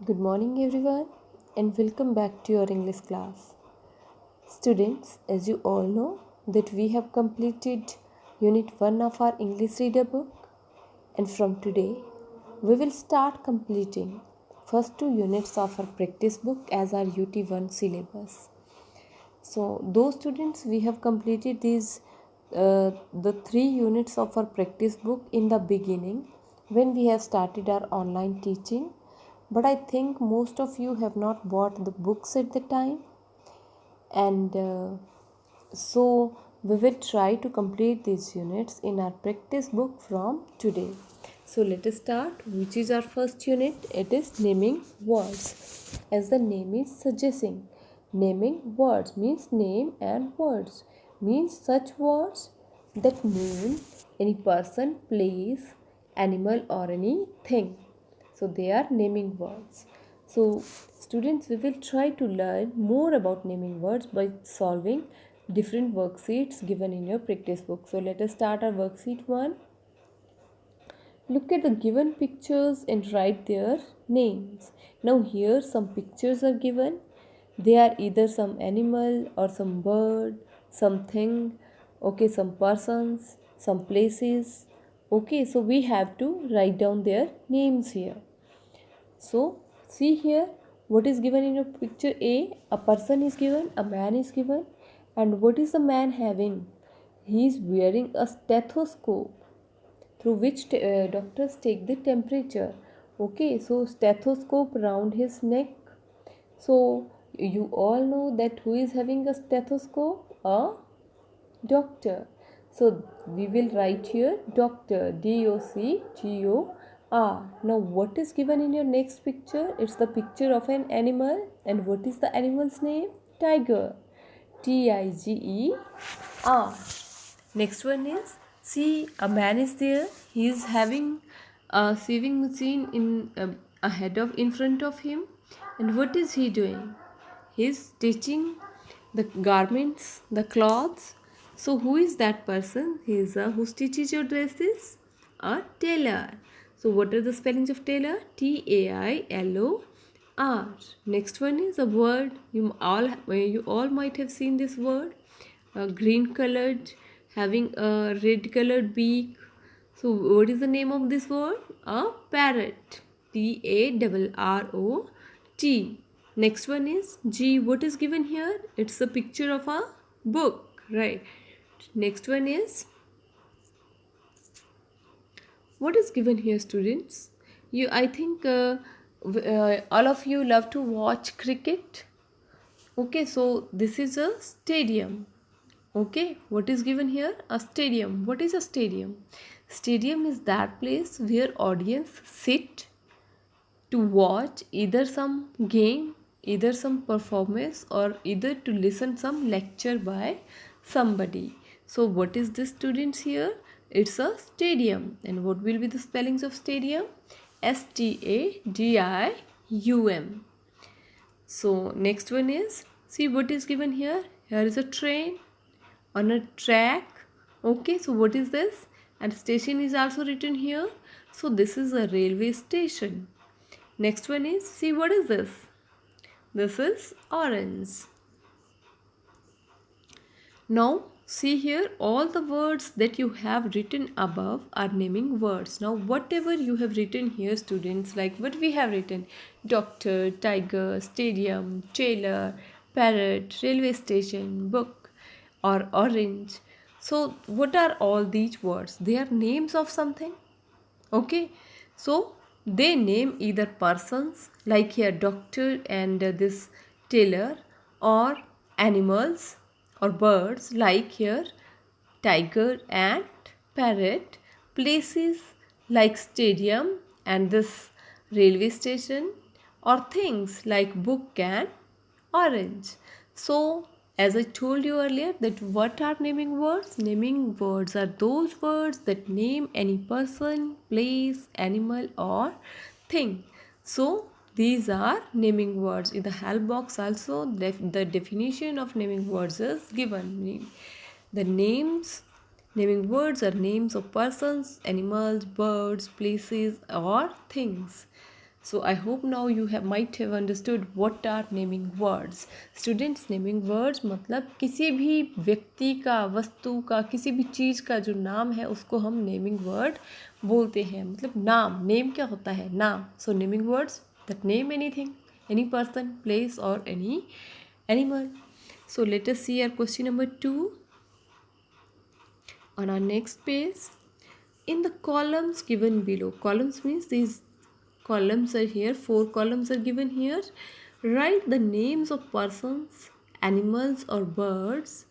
Good morning, everyone, and welcome back to your English class. Students, as you all know, that we have completed Unit 1 of our English Reader book, and from today, we will start completing first two units of our practice book as our UT1 syllabus. So, those students, we have completed the three units of our practice book in the beginning when we have started our online teaching, but I think most of you have not bought the books at the time, and so we will try to complete these units in our practice book from today. So let us start. Which is our first unit? It is naming words. As the name is suggesting, naming words means name, and words means such words that name any person, place, animal, or anything. So they are naming words. So students, we will try to learn more about naming words by solving different worksheets given in your practice book. So let us start our worksheet 1. Look at the given pictures and write their names. Now here some pictures are given. They are either some animal or some bird, something, okay, some persons, some places. Okay, so we have to write down their names here. So see here what is given in your picture A person is given, a man is given, and what is the man having? He is wearing a stethoscope through which doctors take the temperature. Okay, so stethoscope around his neck. So you all know that who is having a stethoscope? A doctor. So we will write here doctor, DOCTOR. Now what is given in your next picture? It's the picture of an animal. And what is the animal's name? Tiger, TIGER. Next one is, see, a man is there. He is having a sewing machine in front of him. And what is he doing? He is stitching the garments, the clothes. So who is that person? He is who stitches your dresses? A tailor. So what are the spellings of tailor? TAILOR. Next one is a word. You all might have seen this word. Green colored, having a red colored beak. So what is the name of this word? A parrot. PARROT. Next one is G. What is given here? It's a picture of a book, right? Next one is, what is given here, students? I think all of you love to watch cricket. Okay, so this is a stadium. Okay, what is given here? A stadium. What is a stadium? Stadium is that place where audience sit to watch either some game, either some performance, or either to listen some lecture by somebody. So what is this, students, here? It's a stadium. And what will be the spellings of stadium? STADIUM. So next one is, see what is given here? Here is a train on a track. Okay, so what is this? And station is also written here. So this is a railway station. Next one is, see what is this? This is orange. Now see here, all the words that you have written above are naming words. Now whatever you have written here, students, like what we have written: doctor, tiger, stadium, tailor, parrot, railway station, book, or orange. So what are all these words? They are names of something. Okay, so they name either persons, like here doctor and this tailor, or animals or birds, like here tiger and parrot, places like stadium and this railway station, or things like book and orange. So as I told you earlier, that what are naming words? Naming words are those words that name any person, place, animal, or thing. So these are naming words. In the help box also, the definition of naming words is given. The naming words are names of persons, animals, birds, places, or things. So I hope now you might have understood what are naming words. Students, naming words मतलब किसी भी व्यक्ति का, वस्तु का, किसी भी चीज़ का जो नाम है उसको हम नेमिंग वर्ड बोलते हैं. मतलब नाम, नेम क्या होता है? नाम. So naming words that name anything, any person, place or any animal. So let us see our question number 2 on our next page. In the columns given below, columns means these columns are here, 4 columns are given here. Write the names of persons, animals or birds,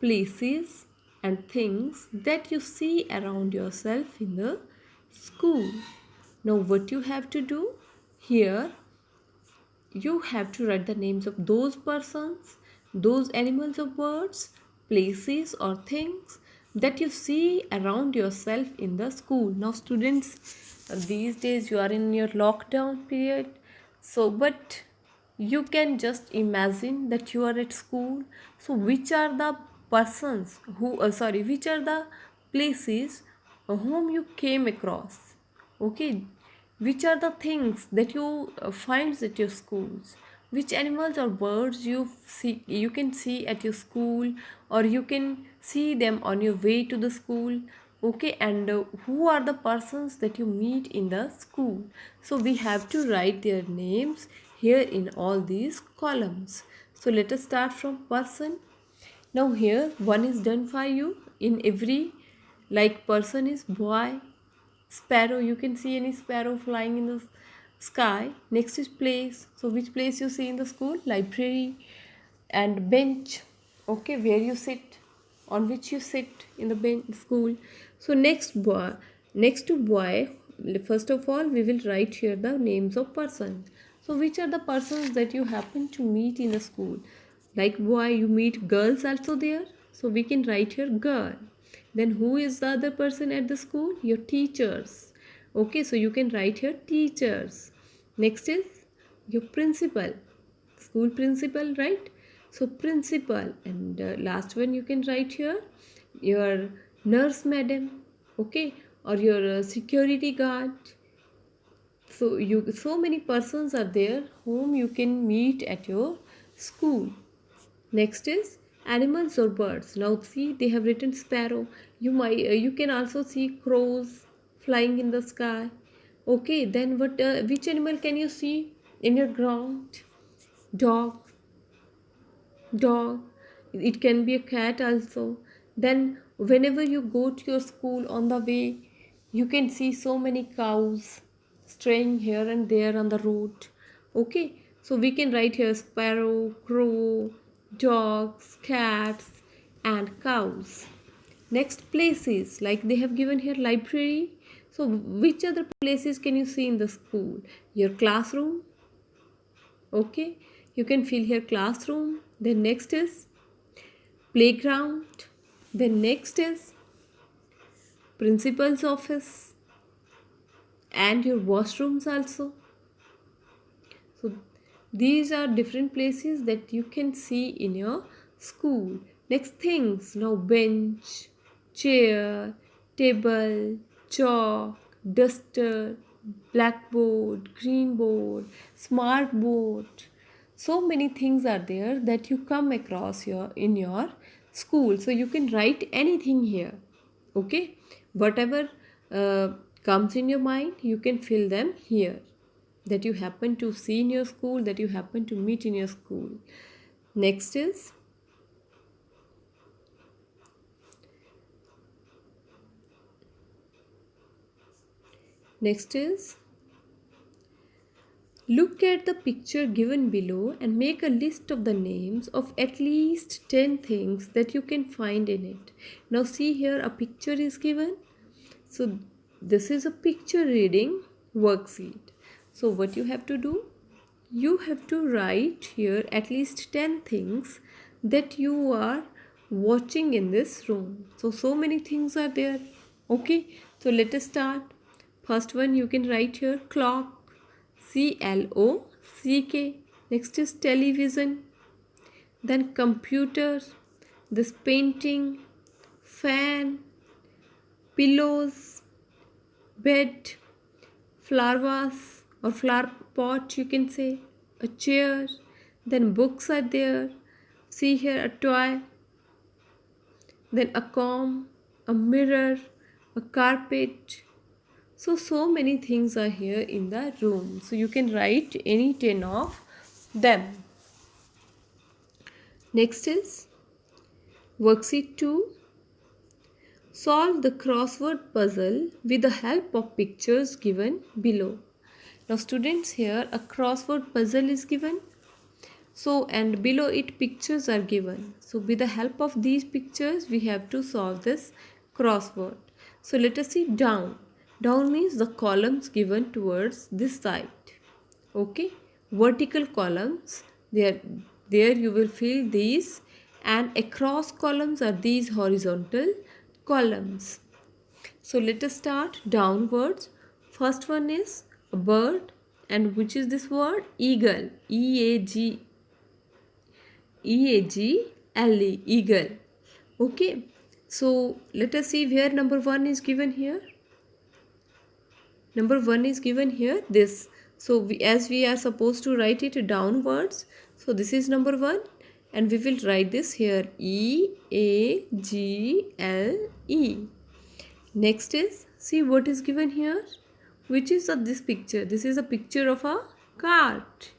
places and things that you see around yourself in the school. Now what you have to do here, you have to write the names of those persons, those animals or birds, places or things that you see around yourself in the school. Now students, these days you are in your lockdown period, so but you can just imagine that you are at school. So which are the persons who which are the places whom you came across? Okay, which are the things that you find at your schools? Which animals or birds you can see at your school, or you can see them on your way to the school? Okay, and who are the persons that you meet in the school? So we have to write their names here in all these columns. So let us start from person. Now here one is done for you. In every, like, person is boy, sparrow, you can see any sparrow flying in the sky. Next is place. So which place you see in the school? Library. And bench, okay, where you sit, on which you sit in the bench school. So next boy, next to boy, first of all we will write here the names of persons. So which are the persons that you happen to meet in the school? Like boy, you meet girls also there, so we can write here girl. Then who is the other person at the school? Your teachers. Okay, so you can write here teachers. Next is your principal, school principal, right? So principal. And last one you can write here your nurse madam, okay, or your security guard. So many persons are there whom you can meet at your school. Next is animals or birds. Now see, they have written sparrow. You can also see crows flying in the sky. Okay, then which animal can you see in your ground? Dog. Dog. It can be a cat also. Then whenever you go to your school, on the way you can see so many cows straying here and there on the road. Okay, so we can write here sparrow, crow, dogs, cats and cows. Next, places, like they have given here library. So which other places can you see in the school? Your classroom. Okay, you can fill here classroom. Then next is playground. Then next is principal's office and your washrooms also. So these are different places that you can see in your school. Next, things. Now bench, chair, table, chalk, duster, blackboard, green board, smart board. So many things are there that you come across in your school. So you can write anything here. Okay, whatever comes in your mind, you can fill them here, that you happen to see in your school, that you happen to meet in your school. Next is look at the picture given below and make a list of the names of at least 10 things that you can find in it. Now see here, a picture is given. So this is a picture reading worksheet. So what you have to do, you have to write here at least 10 things that you are watching in this room. So many things are there. Okay, so let us start. First one you can write here clock, CLOCK. Next is television, then computer, this painting, fan, pillows, bed, flower vase, or flower pot, you can say, a chair, then books are there. See here, a toy, then a comb, a mirror, a carpet. So many things are here in the room. So you can write any 10 of them. Next is worksheet 2. Solve the crossword puzzle with the help of pictures given below. Now students, here a crossword puzzle is given. So and below it pictures are given. So with the help of these pictures we have to solve this crossword. So let us see down. Down means the columns given towards this side. Okay, vertical columns, there you will fill these, and across columns are these horizontal columns. So let us start downwards. First one is a bird, and which is this word? Eagle. E-A-G-L-E, eagle. Okay, so let us see where number 1 is given here. Number 1 is given here, this. So as we are supposed to write it downwards, so this is number 1, and we will write this here, E-A-G-L-E. Next is, see what is given here. Which is this picture? This is a picture of a cart.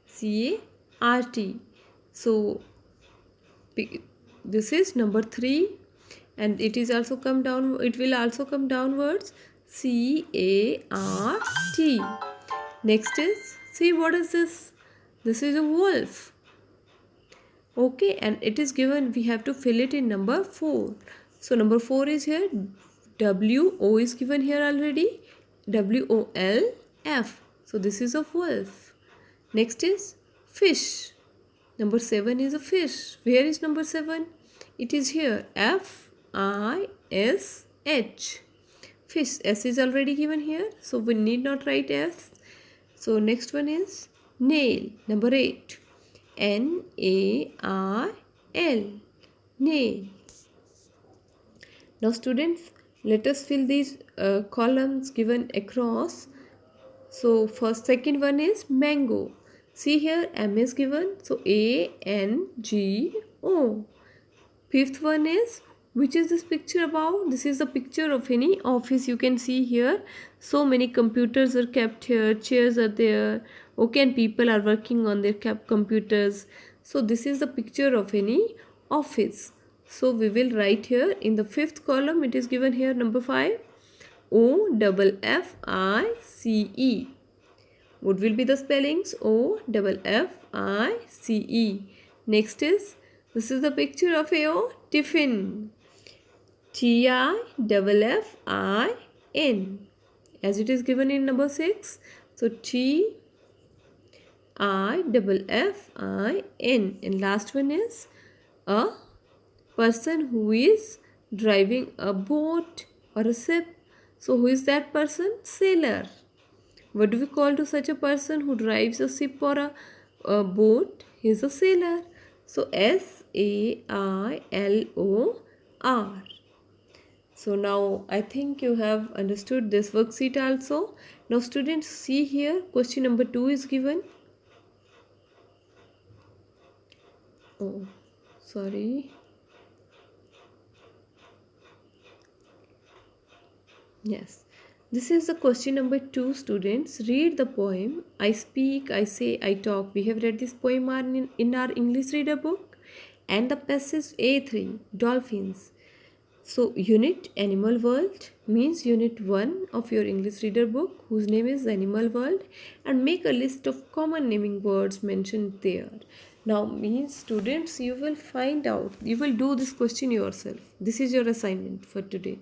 C-A-R-T. So this is number 3, and it is also come down. It will also come downwards. C-A-R-T. Next is, see what is this? This is a wolf. Okay, and it is given, we have to fill it in number 4. So number 4 is here. W-O is given here already. W-O-L-F. So this is a wolf. Next is fish. Number 7 is a fish. Where is number 7? It is here. F-I-S-H. Fish. S is already given here, so we need not write S. So next one is nail. Number 8. N-A-I-L. Nail. Now students, let us fill these columns given across. So first, second one is mango. See here, M is given, so A-N-G-O. Fifth one is, which is this picture about? This is the picture of any office. You can see here, so many computers are kept here, chairs are there, okay, and people are working on their computers. So this is the picture of any office. So we will write here in the 5th column, it is given here number 5, O-F-F-I-C-E. What will be the spellings? O-F-F-I-C-E. Next is, this is the picture of a tiffin. T-I-F-F-I-N. As it is given in number 6. So T-I-F-F-I-N. And last one is a person who is driving a boat or a ship. So who is that person? Sailor. What do we call to such a person who drives a ship or a boat? He is a sailor. So S-A-I-L-O-R. So now I think you have understood this worksheet also. Now students, see here, question number 2 is given. Oh, sorry. Yes. This is the question number 2, students. Read the poem. I speak, I say, I talk. We have read this poem in our English reader book. And the passage A3, dolphins. So unit Animal World means unit 1 of your English reader book, whose name is Animal World, and make a list of common naming words mentioned there. Now means students, you will find out, you will do this question yourself. This is your assignment for today.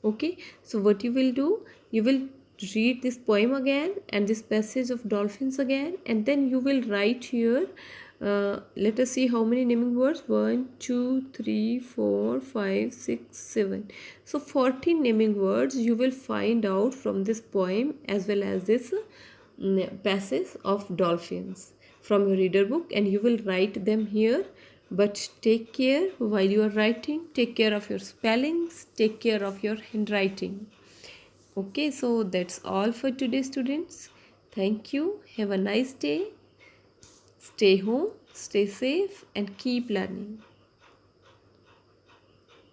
Okay, so what you will do, you will read this poem again and this passage of dolphins again, and then you will write here, let us see how many naming words. 1 2 3 4 5 6 7. So 14 naming words you will find out from this poem as well as this passage of dolphins from your reader book, and you will write them here. But take care while you are writing, take care of your spellings, take care of your handwriting. Okay, so that's all for today, students. Thank you. Have a nice day. Stay home, stay safe, and keep learning.